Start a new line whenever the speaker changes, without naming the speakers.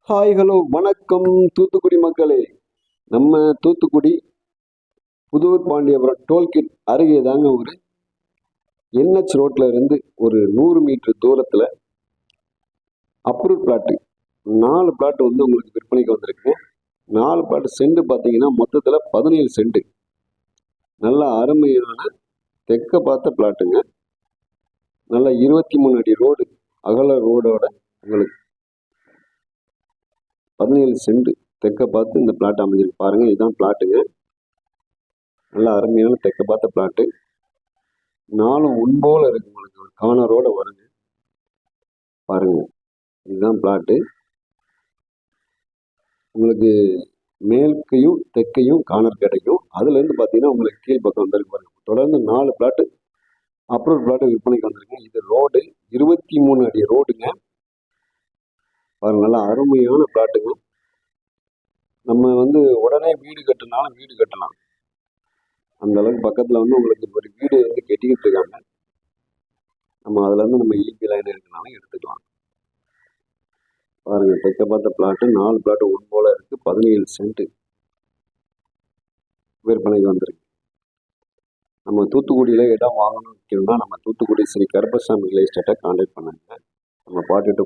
Hi hello வணக்கம் தூத்துக்குடி மக்களே. நம்ம தூத்துக்குடி புதூர் பாண்டியபுரம் டோல்கேட் அருகே தாங்க ஒரு என்ஹெச் ரோட்ல இருந்து ஒரு 100 மீட்டர் தூரத்தில் அப்ரூவ் பிளாட்டு 4 பிளாட் வந்து உங்களுக்கு விற்பனைக்கு வந்திருக்கு. 4 பிளாட் சென்ட் பார்த்தீங்கன்னா மொத்தத்தில் 17 சென்ட். நல்ல அருமையான தெற்க பார்த்த பிளாட்டுங்க. நல்ல 23 அடி ரோடு அகல ரோடோட உங்களுக்கு 17 சென்ட் தெற்க பார்த்து இந்த பிளாட் அமைஞ்சிருக்கு பாருங்க. இதுதான் பிளாட்டுங்க. நல்ல அருமையான தெற்க பார்த்த பிளாட்டு. 4 உன்போல இருக்கு. உங்களுக்கு ஒரு கார்னரோட வருங்க பாருங்க. இதுதான் பிளாட்டு. உங்களுக்கு மேற்கையும் தெற்கையும் கார்னர் கிடைக்கும். அதுல இருந்து பாத்தீங்கன்னா உங்களுக்கு கீழ் பக்கம் வந்திருக்கு பாருங்க. தொடர்ந்து 4 பிளாட்டு அப்ரூவ் பிளாட்டு விற்பனைக்கு வந்திருக்கு. இது ரோடு 23 அடி ரோடுங்க பாருங்க. நல்லா அருமையான பிளாட்டுங்க. நம்ம வந்து உடனே வீடு கட்டினாலும் வீடு கட்டலாம். அந்த அளவுக்கு பக்கத்துல வந்து உங்களுக்கு ஒரு வீடு வந்து கட்டிக்கிட்டு இருக்காங்க. நம்ம அதுல இருந்து நம்ம இபி லைன் இருக்குனாலும் எடுத்துக்கலாம் பாருங்க. தெற்க பார்த்த பிளாட்டு 4 பிளாட்டு ஒன் போல இருக்கு. 17 சென்ட் விற்பனைக்கு வந்திருக்கு. நம்ம தூத்துக்குடியில இடம் வாங்கணும் விற்கணும்னா நம்ம தூத்துக்குடி ஸ்ரீ கருப்பசாமி ரியல் எஸ்டேட்டை கான்டாக்ட் பண்ணுங்க. நம்ம பாட்டுட்டு